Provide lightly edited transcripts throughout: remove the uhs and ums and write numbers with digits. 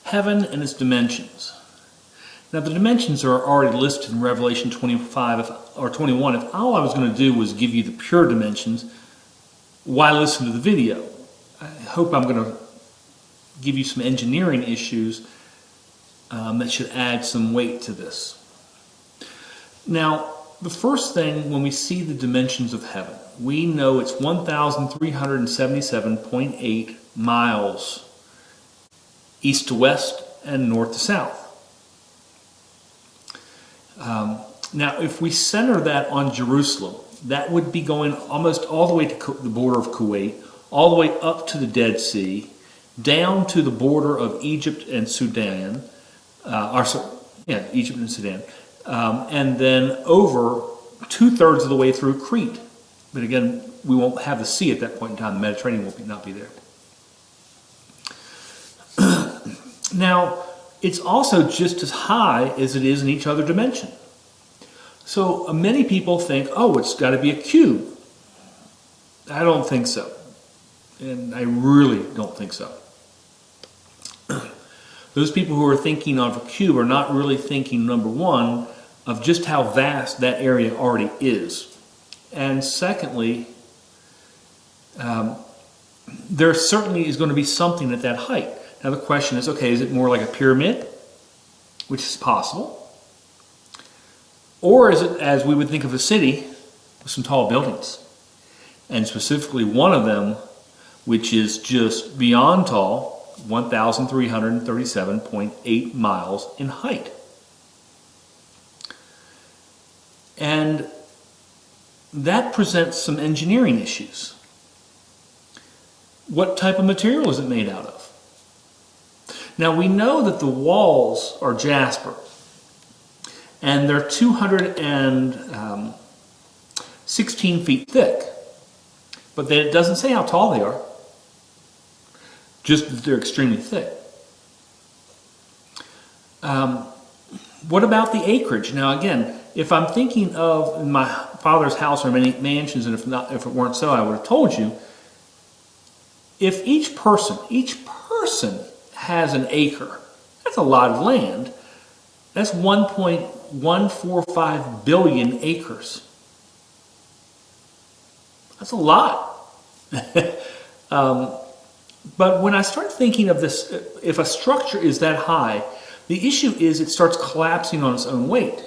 Heaven and its dimensions. Now the dimensions are already listed in Revelation 25 or 21. If all I was going to do was give you the pure dimensions, why listen to the video? I hope I'm going to give you some engineering issues that should add some weight to this. Now, the first thing when we see the dimensions of heaven, we know it's 1,377.8 miles east to west and north to south. Now, if we center that on Jerusalem, that would be going almost all the way to the border of Kuwait, all the way up to the Dead Sea, down to the border of Egypt and Sudan, Egypt and Sudan, and then over 2/3 of the way through Crete. But again, we won't have the sea at that point in time. The Mediterranean will not be there. Now, it's also just as high as it is in each other dimension. So many people think, oh, it's got to be a cube. I don't think so. And I really don't think so. Those people who are thinking of a cube are not really thinking, number one, of just how vast that area already is. And secondly, there certainly is going to be something at that height. Now the question is, okay, is it more like a pyramid, which is possible? Or is it as we would think of a city with some tall buildings? And specifically one of them, which is just beyond tall, 1,337.8 miles in height. And that presents some engineering issues. What type of material is it made out of? Now we know that the walls are jasper, and they're 216 feet thick, but it doesn't say how tall they are, just that they're extremely thick. What about the acreage? Now again, if I'm thinking of my father's house or many mansions, and if it weren't so, I would have told you, if each person has an acre, that's a lot of land. That's 1.145 billion acres. That's a lot. But when I start thinking of this, if a structure is that high, the issue is it starts collapsing on its own weight.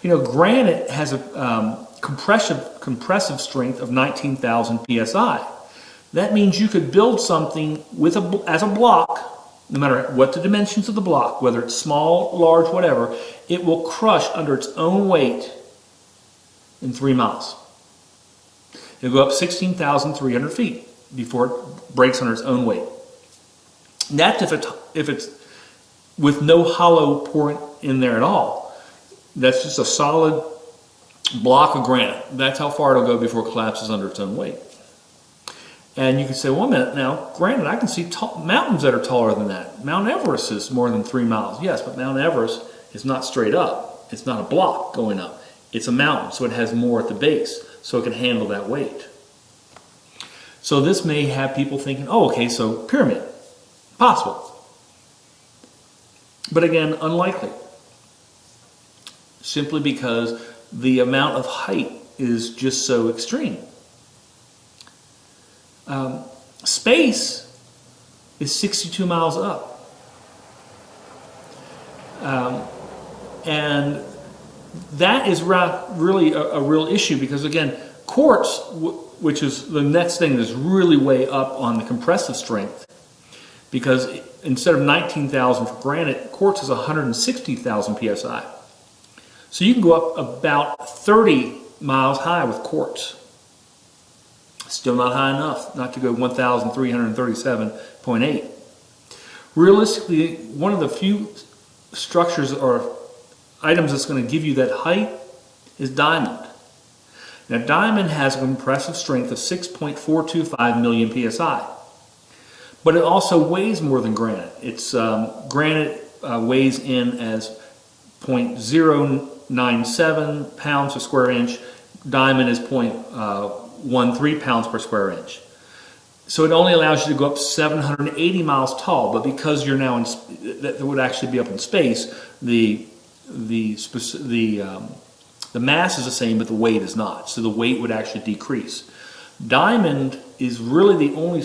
You know, granite has a compressive strength of 19,000 psi. That means you could build something as a block, no matter what the dimensions of the block, whether it's small, large, whatever, it will crush under its own weight in 3 miles. It'll go up 16,300 feet before it breaks under its own weight. That's if it's with no hollow point in there at all. That's just a solid block of granite. That's how far it'll go before it collapses under its own weight. And you can say, well, a minute now, granted, I can see mountains that are taller than that. Mount Everest is more than 3 miles. Yes, but Mount Everest is not straight up. It's not a block going up. It's a mountain, so it has more at the base, so it can handle that weight. So this may have people thinking, oh, okay, so pyramid. Possible. But again, unlikely. Simply because the amount of height is just so extreme. Space is 62 miles up. And that is really a real issue because, again, quartz, which is the next thing that's really way up on the compressive strength, because instead of 19,000 for granite, quartz is 160,000 psi. So you can go up about 30 miles high with quartz. Still not high enough not to go 1,337.8. Realistically, one of the few structures or items that's going to give you that height is diamond. Now, diamond has a compressive strength of 6.425 million psi, but it also weighs more than granite. It's granite weighs in as 0.097 pounds per square inch. Diamond is 0.13 pounds per square inch. So it only allows you to go up 780 miles tall, but because you're now in, that would actually be up in space, the mass is the same, but the weight is not. So the weight would actually decrease. Diamond is really the only,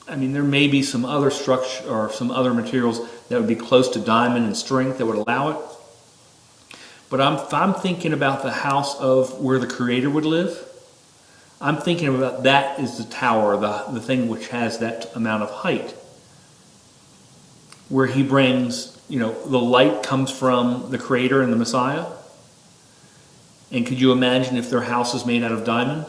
I mean, there may be some other structure or some other materials that would be close to diamond in strength that would allow it. But if I'm thinking about the house of where the Creator would live, I'm thinking about that is the tower, the thing which has that amount of height. Where he brings, you know, the light comes from the Creator and the Messiah. And could you imagine if their house is made out of diamond?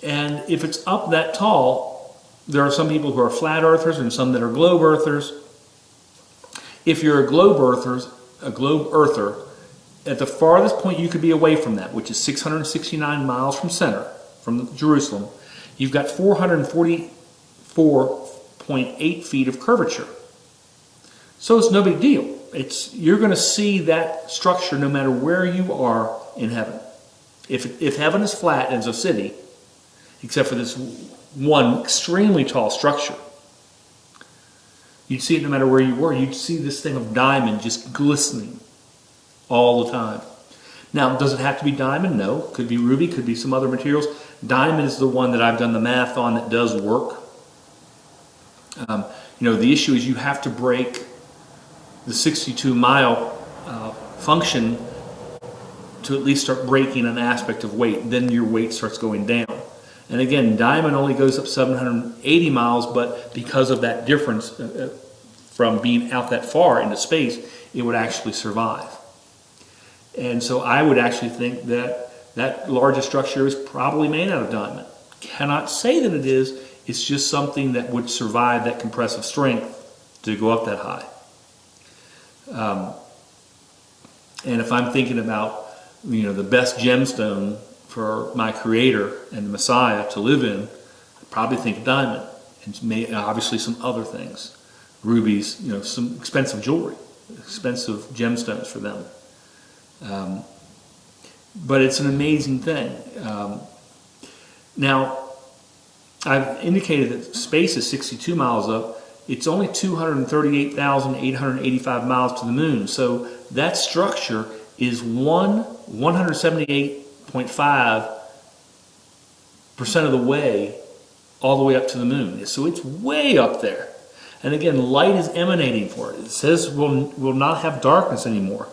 And if it's up that tall, there are some people who are flat earthers and some that are globe earthers. If you're a globe earther, at the farthest point you could be away from that, which is 669 miles from center, from Jerusalem, you've got 444.8 feet of curvature. So it's no big deal. You're going to see that structure no matter where you are in heaven. If heaven is flat as a city, except for this one extremely tall structure, you'd see it no matter where you were. You'd see this thing of diamond just glistening all the time. Now, does it have to be diamond? No. Could be ruby, could be some other materials. Diamond is the one that I've done the math on that does work. You know, the issue is you have to break the 62-mile function to at least start breaking an aspect of weight. Then your weight starts going down. And again, diamond only goes up 780 miles, but because of that difference from being out that far into space, it would actually survive. And so I would actually think that that largest structure is probably made out of diamond. Cannot say that it is. It's just something that would survive that compressive strength to go up that high. And if I'm thinking about, you know, the best gemstone for my Creator and the Messiah to live in, I'd probably think diamond. And obviously some other things. Rubies, you know, some expensive jewelry, expensive gemstones for them. But it's an amazing thing. Now, I've indicated that space is 62 miles up. It's only 238,885 miles to the moon. So that structure is 178.5% of the way all the way up to the moon. So it's way up there. And again, light is emanating for it. It says we'll not have darkness anymore.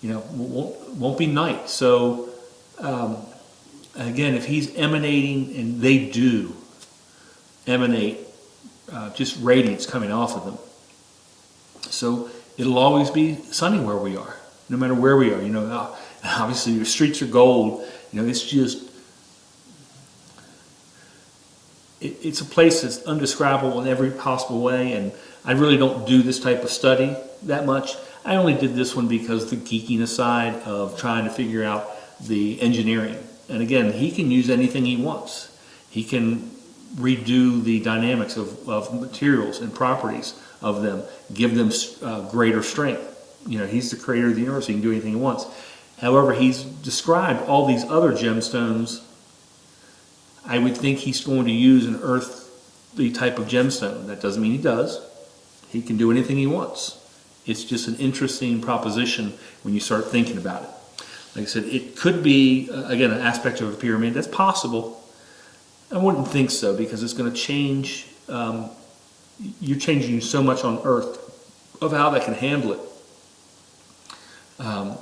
You know, won't be night. So again, if he's emanating, and they do emanate just radiance coming off of them. So it'll always be sunny where we are, no matter where we are. You know, obviously your streets are gold. You know, it's just, it's a place that's undescribable in every possible way. And I really don't do this type of study that much. I only did this one because the geekiness side of trying to figure out the engineering. And again, he can use anything he wants. He can redo the dynamics of materials and properties of them, give them greater strength. You know, he's the creator of the universe. He can do anything he wants. However, he's described all these other gemstones. I would think he's going to use an earthly type of gemstone. That doesn't mean he does. He can do anything he wants. It's just an interesting proposition when you start thinking about it. Like I said, it could be, again, an aspect of a pyramid. That's possible. I wouldn't think so, because it's going to change. You're changing so much on Earth of how they can handle it. And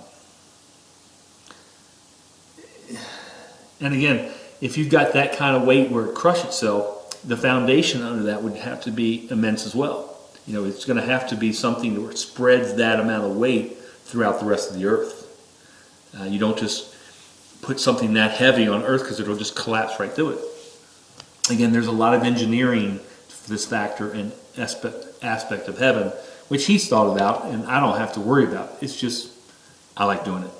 again, if you've got that kind of weight where it crushes itself, the foundation under that would have to be immense as well. You know, it's going to have to be something where it spreads that amount of weight throughout the rest of the Earth. You don't just put something that heavy on Earth, because it'll just collapse right through it. Again, there's a lot of engineering for this factor and aspect of heaven, which he's thought about, and I don't have to worry about. It's just, I like doing it.